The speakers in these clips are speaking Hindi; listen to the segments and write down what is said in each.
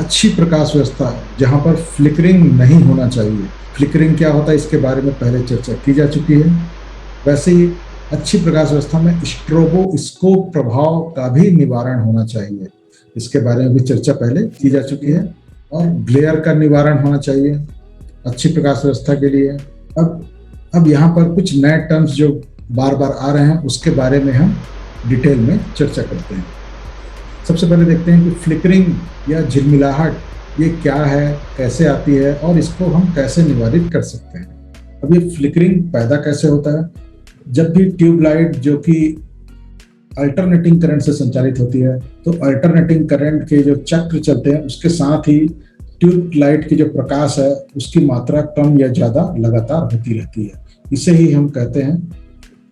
अच्छी प्रकाश व्यवस्था जहाँ पर फ्लिकरिंग नहीं होना चाहिए। फ्लिकरिंग क्या होता है इसके बारे में पहले चर्चा की जा चुकी है। वैसे ही अच्छी प्रकाश व्यवस्था में स्ट्रोबोस्कोप प्रभाव का भी निवारण होना चाहिए। इसके बारे में भी चर्चा पहले की जा चुकी है। और ग्लेयर का निवारण होना चाहिए अच्छी प्रकाश व्यवस्था के लिए। अब यहाँ पर कुछ नए टर्म्स जो बार बार आ रहे हैं उसके बारे में हम डिटेल में चर्चा करते हैं। सबसे पहले देखते हैं कि फ्लिकरिंग या झिलमिलाहट ये क्या है, कैसे आती है और इसको हम कैसे निवारित कर सकते हैं। अब ये फ्लिकरिंग पैदा कैसे होता है? जब भी ट्यूबलाइट जो कि अल्टरनेटिंग करंट से संचालित होती है तो अल्टरनेटिंग करंट के जो चक्र चलते हैं उसके साथ ही ट्यूबलाइट की जो प्रकाश है उसकी मात्रा कम या ज्यादा लगातार होती रहती है। इसे ही हम कहते हैं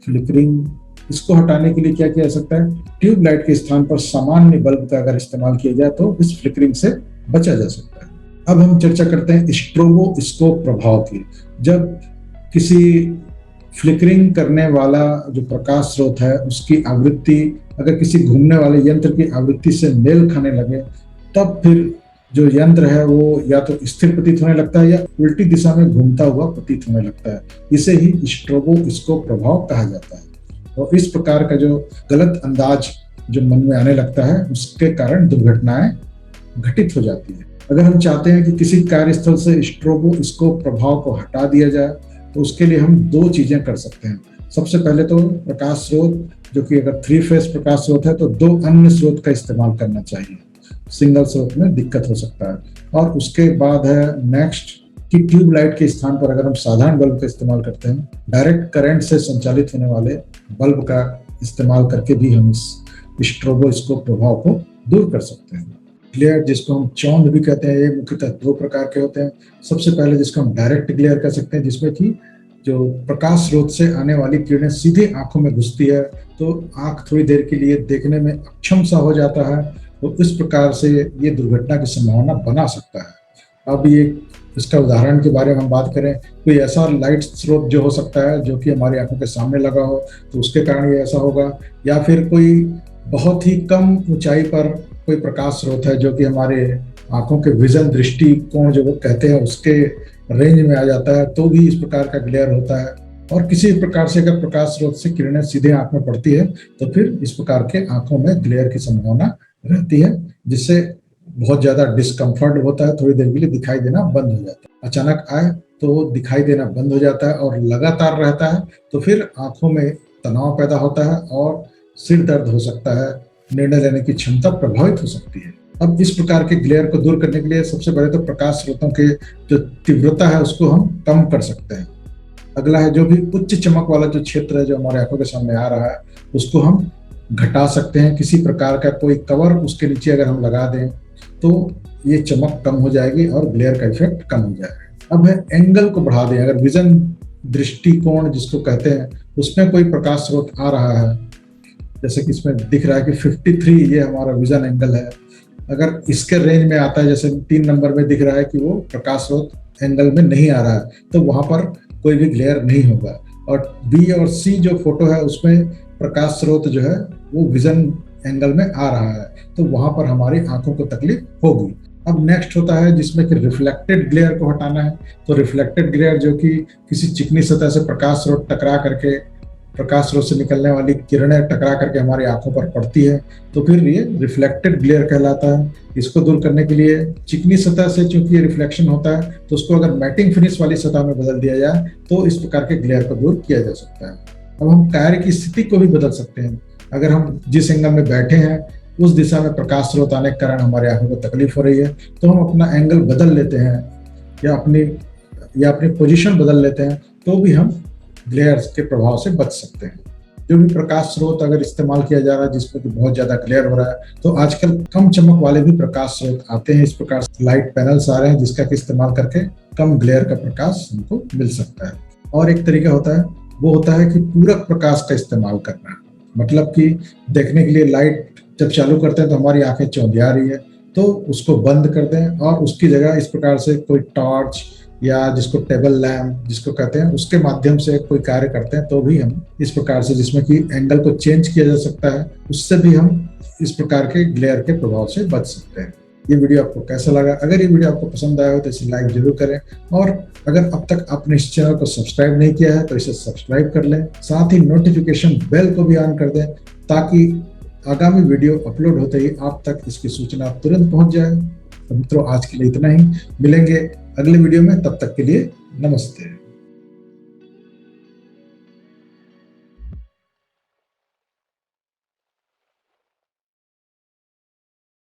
फ्लिकरिंग। इसको हटाने के लिए क्या किया जा सकता है? ट्यूबलाइट के स्थान पर सामान्य बल्ब का अगर इस्तेमाल किया जाए तो इस फ्लिकरिंग से बचा जा सकता है। अब हम चर्चा करते हैं स्ट्रोबोस्कोप प्रभाव की। जब किसी फ्लिकरिंग करने वाला जो प्रकाश स्रोत है उसकी आवृत्ति अगर किसी घूमने वाले यंत्र की आवृत्ति से मेल खाने लगे तब फिर जो यंत्र है वो या तो स्थिर प्रतीत होने लगता है या उल्टी दिशा में घूमता हुआ प्रतीत होने लगता है। इसे ही स्ट्रोबोस्कोप प्रभाव कहा जाता है। और इस प्रकार का जो गलत अंदाज जो मन में आने लगता है उसके कारण दुर्घटनाएं घटित हो जाती है। अगर हम चाहते हैं कि किसी कार्यस्थल से स्ट्रोबोस्कोप प्रभाव को हटा दिया जाए तो उसके लिए हम दो चीजें कर सकते हैं। सबसे पहले तो प्रकाश स्रोत जो कि अगर 3 फेज प्रकाश स्रोत है तो 2 अन्य स्रोत का इस्तेमाल करना चाहिए। सिंगल स्रोत में दिक्कत हो सकता है। और उसके बाद है नेक्स्ट कि ट्यूबलाइट के स्थान पर अगर हम साधारण बल्ब का इस्तेमाल करते हैं, डायरेक्ट करंट से संचालित होने वाले बल्ब का इस्तेमाल करके भी हम इस स्ट्रोबोस्कोप प्रभाव को दूर कर सकते हैं। ग्लेयर जिसको हम चौंध भी कहते हैं, ये मुख्यतः 2 प्रकार के होते हैं। सबसे पहले जिसको हम डायरेक्ट ग्लेयर कह सकते हैं, जिसमें कि जो प्रकाश स्रोत से आने वाली किरणें सीधे आंखों में घुसती है तो आंख थोड़ी देर के लिए देखने में अक्षम सा हो जाता है। तो इस प्रकार से ये दुर्घटना की संभावना बना सकता है। अब ये इसका उदाहरण के बारे में हम बात करें, कोई ऐसा लाइट स्रोत जो हो सकता है जो कि हमारी आंखों के सामने लगा हो तो उसके कारण ये ऐसा होगा, या फिर कोई बहुत ही कम ऊंचाई पर कोई प्रकाश स्रोत है जो कि हमारे आंखों के विजन दृष्टिकोण जो वो कहते हैं उसके रेंज में आ जाता है तो भी इस प्रकार का ग्लेयर होता है। और किसी प्रकार से अगर प्रकाश स्रोत से किरणें सीधे आंख में पड़ती है तो फिर इस प्रकार के आंखों में ग्लेयर की संभावना रहती है, जिससे बहुत ज्यादा डिस्कम्फर्ट होता है, थोड़ी देर के लिए दिखाई देना बंद हो जाता है। अचानक आए तो दिखाई देना बंद हो जाता है और लगातार रहता है तो फिर आंखों में तनाव पैदा होता है और सिर दर्द हो सकता है, निर्णय लेने की क्षमता प्रभावित हो सकती है। अब इस प्रकार के ग्लेयर को दूर करने के लिए सबसे पहले तो प्रकाश स्रोतों के जो तीव्रता है उसको हम कम कर सकते हैं। अगला है जो भी उच्च चमक वाला जो क्षेत्र है जो हमारे आंखों के सामने आ रहा है उसको हम घटा सकते हैं। किसी प्रकार का कोई कवर उसके नीचे अगर हम लगा दें तो ये चमक कम हो जाएगी और ग्लेयर का इफेक्ट कम हो जाएगा। अब है एंगल को बढ़ा दें। अगर विजन दृष्टिकोण जिसको कहते हैं उसमें कोई प्रकाश स्रोत आ रहा है, जैसे कि इसमें दिख रहा है कि 53 ये हमारा विजन एंगल है, अगर इसके रेंज में आता है, जैसे 3 नंबर में दिख रहा है कि वो प्रकाश स्रोत एंगल में नहीं आ रहा है तो वहां पर कोई भी ग्लेयर नहीं होगा। और बी और सी जो फोटो है उसमें प्रकाश स्रोत जो है वो विजन एंगल में आ रहा है तो वहां पर हमारी आंखों को तकलीफ होगी। अब नेक्स्ट होता है जिसमें कि रिफ्लेक्टेड ग्लेयर को हटाना है। तो रिफ्लेक्टेड ग्लेयर जो कि किसी चिकनी सतह से प्रकाश स्रोत टकरा करके, प्रकाश स्रोत से निकलने वाली किरणें टकरा करके हमारी आंखों पर पड़ती है तो फिर ये रिफ्लेक्टेड ग्लेयर कहलाता है। इसको दूर करने के लिए चिकनी सतह से चूंकि ये रिफ्लेक्शन होता है तो उसको अगर मैटिंग फिनिश वाली सतह में बदल दिया जाए तो इस प्रकार के ग्लेयर को दूर किया जा सकता है। अब हम कार्य की स्थिति को भी बदल सकते हैं। अगर हम जिस एंगल में बैठे हैं उस दिशा में प्रकाश स्रोत आने के कारण हमारे आंखों को तकलीफ हो रही है तो हम अपना एंगल बदल लेते हैं या अपनी पोजीशन बदल लेते हैं तो भी हम ग्लेयर के प्रभाव से बच सकते हैं। जो भी प्रकाश स्रोत अगर इस्तेमाल किया जा रहा है जिसमें कि बहुत ज्यादा ग्लेयर हो रहा है तो आजकल कम चमक वाले भी प्रकाश स्रोत आते हैं। इस प्रकार से लाइट पैनल्स आ रहे हैं जिसका इस्तेमाल करके कम ग्लेयर का प्रकाश हमको मिल सकता है। और एक तरीका होता है वो होता है कि पूरक प्रकाश का इस्तेमाल करना। मतलब कि देखने के लिए लाइट जब चालू करते हैं तो हमारी आंखें चौंधिया रही है तो उसको बंद कर दें और उसकी जगह इस प्रकार से कोई टॉर्च या जिसको टेबल लैम्प जिसको कहते हैं उसके माध्यम से कोई कार्य करते हैं तो भी हम इस प्रकार से, जिसमें कि एंगल को चेंज किया जा सकता है, उससे भी हम इस प्रकार के ग्लेयर के प्रभाव से बच सकते हैं। ये वीडियो आपको कैसा लगा। अगर ये वीडियो आपको पसंद आया हो तो इसे लाइक जरूर करें, और अगर अब तक आपने इस चैनल को सब्सक्राइब नहीं किया है तो इसे सब्सक्राइब कर लें, साथ ही नोटिफिकेशन बेल को भी ऑन कर दें ताकि आगामी वीडियो अपलोड होते ही आप तक इसकी सूचना तुरंत पहुंच जाए। तो मित्रों, आज के लिए इतना ही, मिलेंगे अगले वीडियो में, तब तक के लिए नमस्ते।